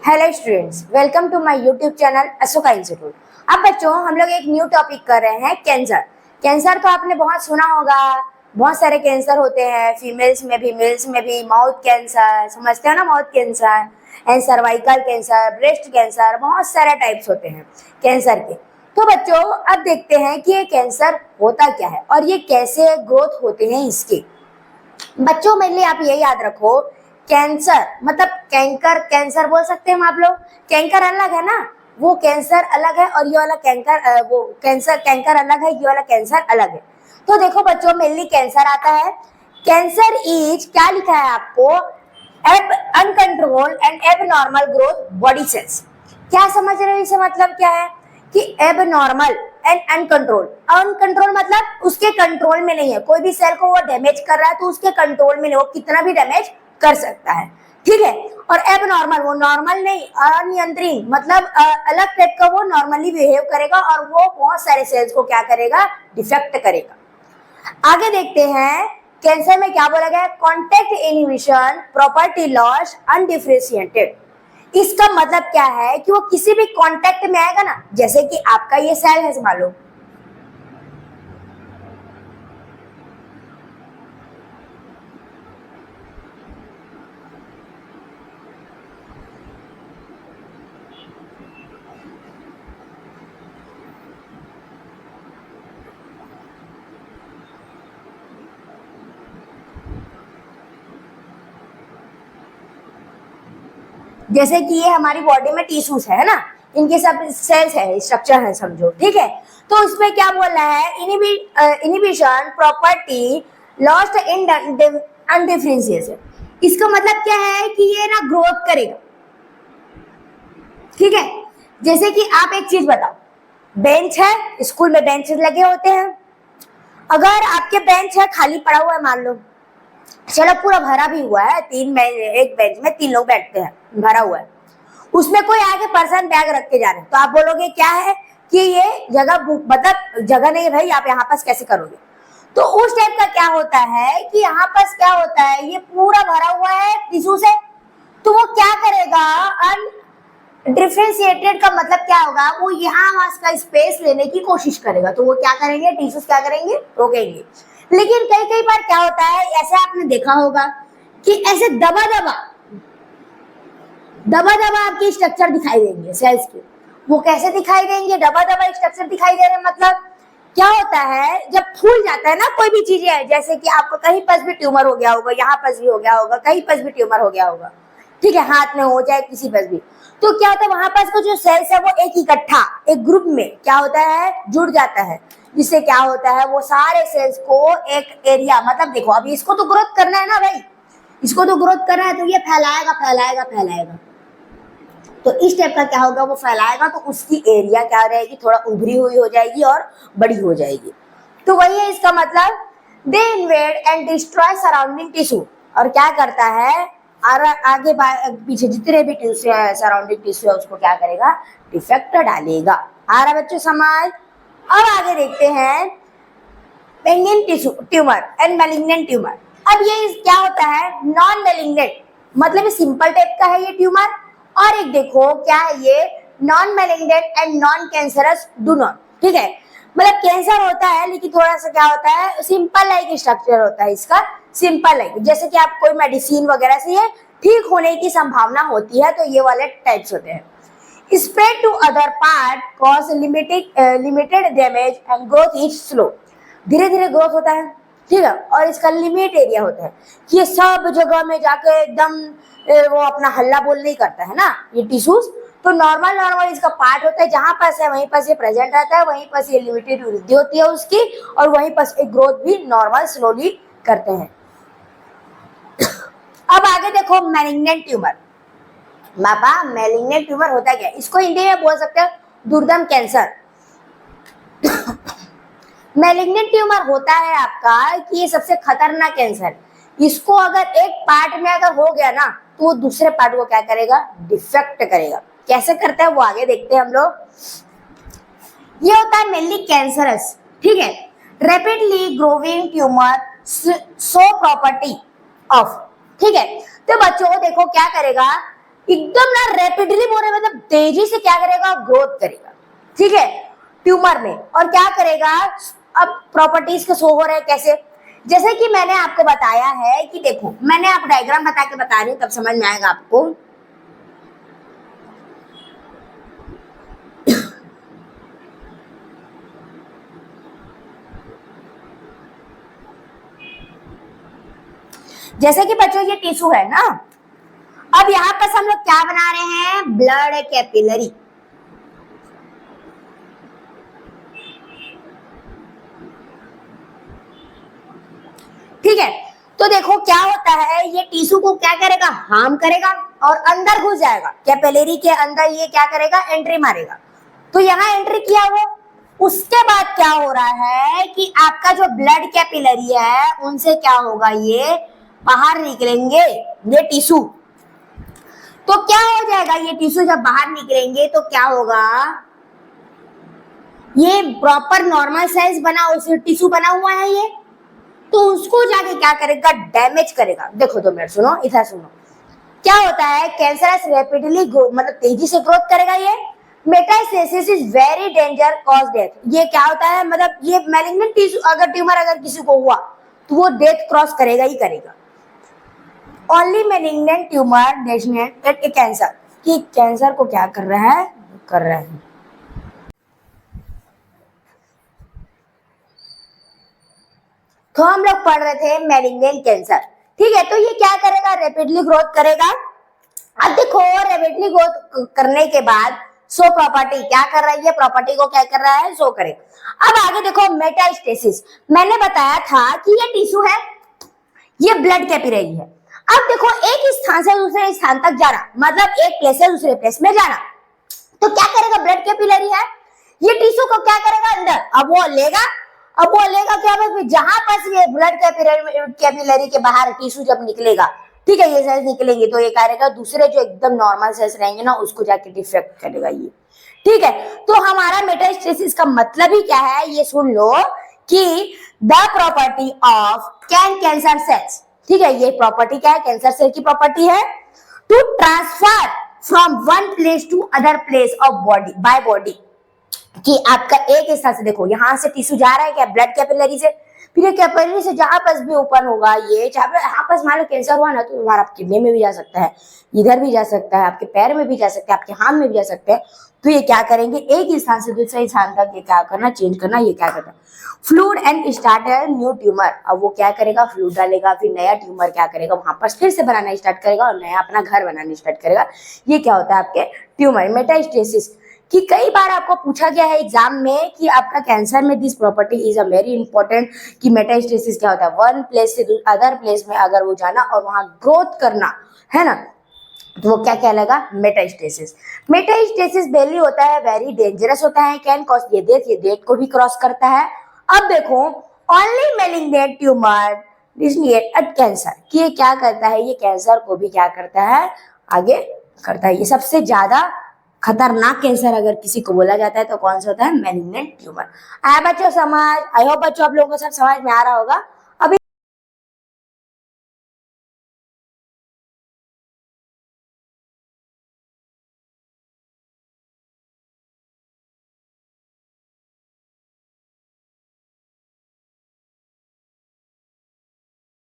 Hello students, welcome to my YouTube channel Ashoka Institute. अब बच्चों हम लोग एक न्यू टॉपिक कर रहे हैं कैंसर। कैंसर तो आपने बहुत सुना होगा, बहुत सारे कैंसर होते हैं, फीमेल्स में भी मेल्स में भी। माउथ कैंसर समझते हो ना, mouth cancer and cervical cancer, breast cancer, बहुत सारे टाइप्स होते हैं कैंसर के। तो बच्चों अब देखते हैं कि ये कैंसर होता क्या है और ये कैसे ग्रोथ होते हैं इसके। बच्चों मेरे लिए आप ये याद रखो, कैंसर मतलब कैंकर, कैंसर बोल सकते हैं हम आप लोग। कैंकर अलग है ना, वो कैंसर अलग है और ये वाला कैंकर वो कैंसर कैंकर अलग है, ये वाला कैंसर अलग है। तो देखो बच्चों मेनली कैंसर आता है। कैंसर इज, क्या लिखा है आपको, एब uncontrolled and abnormal growth body cells. क्या समझ रहे हो, इसे मतलब क्या है कि एबनॉर्मल एंड अनकंट्रोल। अनकंट्रोल मतलब उसके कंट्रोल में नहीं है, कोई भी सेल को वो डैमेज कर रहा है तो उसके कंट्रोल में नहीं, वो कितना भी डैमेज कर सकता है, ठीक है। और एबनॉर्मल, वो नॉर्मल नहीं, अनियंत्रित मतलब अलग टाइप का वो नॉर्मली बिहेव करेगा और वो बहुत सारे सेल्स को क्या करेगा, डिफेक्ट करेगा। आगे देखते हैं कैंसर में क्या बोला गया, contact inhibition, property loss, undifferentiated. इसका मतलब क्या है कि वो किसी भी कांटेक्ट में आएगा ना, जैसे कि आपका ये सेल है मान लो, जैसे कि ये हमारी बॉडी में टिश्यूज है ना, इनके सब सेल्स है, स्ट्रक्चर है समझो, ठीक है। तो इसमें क्या बोल रहा है, इनहिबिशन, प्रॉपर्टी लॉस्ट इन अनडिफरेंशिएशन। इसका मतलब क्या है कि ये ना ग्रोथ करेगा, ठीक है। जैसे कि आप एक चीज बताओ, बेंच है, स्कूल में बेंचेस लगे होते हैं। अगर आपके बेंच है खाली पड़ा हुआ है मान लो, चलो पूरा भरा भी हुआ है, एक बेंच में 3 लोग बैठते हैं, भरा हुआ है, उसमें कोई आगे पर्सन बैग रख के जा रहे हैं, तो आप बोलोगे क्या है कि ये जगह मतलब जगह नहीं भाई, आप यहाँ पास कैसे करोगे। तो उस टाइप का क्या होता है कि यहाँ पास क्या होता है, ये पूरा भरा हुआ है टिश्यू से, तो वो क्या करेगा, डिफरेंशिएटेड का मतलब क्या होगा, वो यहाँ वहां का स्पेस लेने की कोशिश करेगा, तो वो क्या करेंगे, टिश्यूज क्या करेंगे, रोकेंगे। लेकिन कई कई बार क्या होता है, ऐसे आपने देखा होगा कि ऐसे दबा दबा आपकी स्ट्रक्चर दिखाई देंगे सेल्स के। वो कैसे दिखाई देंगे, दबा स्ट्रक्चर दिखाई दे रहे, मतलब क्या होता है, जब फूल जाता है ना कोई भी चीज है, जैसे कि आपको कहीं पर भी ट्यूमर हो गया होगा, यहाँ पर भी हो गया होगा, कहीं पर भी ट्यूमर हो गया होगा, ठीक है, हाथ में हो जाए किसी पर भी, तो क्या होता है वहां पास को जो सेल्स है वो एक इकट्ठा एक ग्रुप में क्या होता है, जुड़ जाता है, जिससे क्या होता है वो सारे सेल्स को एक एरिया, मतलब देखो अभी इसको तो ग्रोथ करना है ना भाई, इसको तो ग्रोथ करना है, तो ये फैलाएगा फैलाएगा फैलाएगा, तो इस टाइप का क्या होगा, वो फैलाएगा तो उसकी एरिया क्या रहेगी, थोड़ा उभरी हुई हो जाएगी और बड़ी हो जाएगी। तो वही है इसका मतलब, they invade and destroy surrounding tissue, और क्या करता है, आगे पीछे जितने भी टिश्यू है, सराउंडिंग टिश्यू है, उसको क्या करेगा, डिफेक्ट डालेगा। आ रहा बच्चों समझ। अब आगे देखते हैं benign tissue tumour and malignant tumour. अब ये क्या होता है, नॉन मैलिग्नेंट मतलब सिंपल टाइप का है ये ट्यूमर, और एक देखो क्या है ये, non malignant and non cancerous do not, ठीक है। मतलब कैंसर होता है लेकिन थोड़ा सा क्या होता है, सिंपल लाइक स्ट्रक्चर होता है इसका, सिंपल लाइक, जैसे कि आप कोई मेडिसिन वगैरह से ये ठीक होने की संभावना होती है, तो ये वाले टाइप्स होते हैं। Spread to other part cause limited damage and growth is slow. धीरे धीरे ग्रोथ होता है, ठीक है, और इसका लिमिट एरिया होता है कि ये सब जगह में जाके एकदम वो अपना हल्ला बोल नहीं करता है ना ये टिश्यूज, तो नॉर्मल इसका पार्ट होता है, जहां पास है वहीं पास ये प्रेजेंट रहता है, वहीं पास ये लिमिटेड वृद्धि होती है उसकी, और वहीं पास एक ग्रोथ भी नॉर्मल स्लोली करते हैं। अब आगे देखो मैलिग्नेंट ट्यूमर। बाबा मैलिग्नेंट ट्यूमर होता क्या है, इसको हिंदी में बोल सकते हैं दुर्दम कैंसर। मैलिग्नेंट ट्यूमर होता है आपका कि ये सबसे खतरनाक कैंसर, इसको अगर एक पार्ट में अगर हो गया ना, तो वो दूसरे पार्ट को क्या करेगा, डिफेक्ट करेगा। कैसे करते हैं वो आगे देखते हैं हम लोग। ये होता है मेनली कैंसरस, ठीक है, rapidly growing tumour so property of, ठीक है। तो बच्चों देखो क्या करेगा, एकदम ना रैपिडली बोल रहे मतलब तेजी से क्या करेगा, ग्रोथ करेगा, ठीक है, ट्यूमर में। और क्या करेगा, अब प्रॉपर्टीज के शो हो रहे हैं कैसे, जैसे कि मैंने आपको बताया है कि देखो मैंने आप डायग्राम बता के बता रही हूँ तब समझ में आएगा आपको। जैसे कि बच्चों ये टिश्यू है ना, अब यहाँ पर हम लोग क्या बना रहे हैं, ब्लड कैपिलरी। ठीक है, तो देखो क्या होता है, ये टिश्यू को क्या करेगा, हार्म करेगा और अंदर घुस जाएगा, कैपिलरी के अंदर ये क्या करेगा, एंट्री मारेगा। तो यहाँ एंट्री किया वो, उसके बाद क्या हो रहा है कि आपका जो ब्लड कैपिलरी है उनसे क्या होगा, ये बाहर निकलेंगे ये टिश्यू। तो क्या हो जाएगा, ये टिश्यू जब बाहर निकलेंगे तो क्या होगा, ये प्रॉपर नॉर्मल साइज बना उसे टिश्यू बना हुआ है ये, तो उसको जाके क्या करेगा, डैमेज करेगा। देखो 2 मिनट सुनो, इधर सुनो, क्या होता है, कैंसरस रैपिडली मतलब तेजी से ग्रोथ करेगा ये। Metastasis is very danger cause death. ये क्या होता है, मतलब ये मैलिग्नेंट टिश्यू अगर ट्यूमर अगर किसी को हुआ तो वो डेथ क्रॉस करेगा ही करेगा। Only malignant tumour designate at cancer, कि कैंसर को क्या कर रहा है, कर रहा है। तो हम लोग पढ़ रहे थे मैलिग्नेंट कैंसर, ठीक है। तो ये क्या करेगा, रैपिडली ग्रोथ करेगा। अब देखो रैपिडली ग्रोथ करने के बाद शो प्रॉपर्टी क्या कर रही है, प्रॉपर्टी को क्या कर रहा है, शो करेगा। अब आगे देखो मेटास्टेसिस, मैंने बताया था कि ये टिश्यू है, ये ब्लड कैपिलरी है। अब देखो एक स्थान से दूसरे स्थान तक जाना, मतलब एक प्लेस से दूसरे प्लेस में जाना, तो क्या करेगा, ब्लड कैपिलरी है, ये टिश्यू को क्या करेगा, अंदर अब वो लेगा, अब वो लेगा क्या, जहां पर ये ब्लड कैपिलरी के बाहर टिश्यू जब निकलेगा, ठीक है, ये सेल्स निकलेंगे तो ये करेगा दूसरे जो एकदम नॉर्मल सेल्स रहेंगे ना उसको जाके डिफेक्ट करेगा ये, ठीक है। तो हमारा मेटास्टेसिस का मतलब ही क्या है, ये सुन लो कि the property of cancer cells, ठीक है, ये प्रॉपर्टी क्या है, कैंसर सेल की प्रॉपर्टी है, to transfer from one place to other place of body by body, कि आपका एक स्थान से, देखो यहां से टिश्यू जा रहा है क्या, ब्लड कैपिलरी से, फिर कैपिलरी से जहां पास भी ओपन होगा ये, यहाँ पास मान लो कैंसर हुआ ना तो तुम्हारा किडनी में भी जा सकता है, इधर भी जा सकता है, आपके पैर में भी जा सकता है, आपके हाथ में भी जा सकते हैं। तो ये क्या करेंगे, एक स्थान से दूसरे स्थान तक ये क्या करना, चेंज करना, ये क्या करना, fluid and start new tumour. अब वो क्या करेगा, फ्लूइड डालेगा, फिर नया ट्यूमर क्या करेगा, वहां पर फिर से बनाना स्टार्ट करेगा और नया अपना घर बनाना स्टार्ट करेगा। ये क्या होता है, आपके ट्यूमर। मेटास्टेसिस कि कई बार आपको पूछा गया है एग्जाम में कि आपका कैंसर में this property is a very important, कि मेटास्टेसिस क्या होता है, वन प्लेस से अदर प्लेस में अगर वो जाना और वहां ग्रोथ करना है ना, तो वो क्या कहलाएगा, मेटास्टेसिस। मेटास्टेसिस बेली होता है, वेरी डेंजरस होता है, कैन कॉज ये डेथ को भी क्रॉस करता है। अब देखो only malignant tumour designate at cancer, कि ये क्या करता है, ये कैंसर को भी क्या करता है, आगे करता है। ये सबसे ज्यादा खतरनाक कैंसर अगर किसी को बोला जाता है तो कौन सा होता है, मैलिग्नेंट ट्यूमर। आया बच्चों समझ, आई होप बच्चों आप लोगों को सब समझ में आ रहा होगा।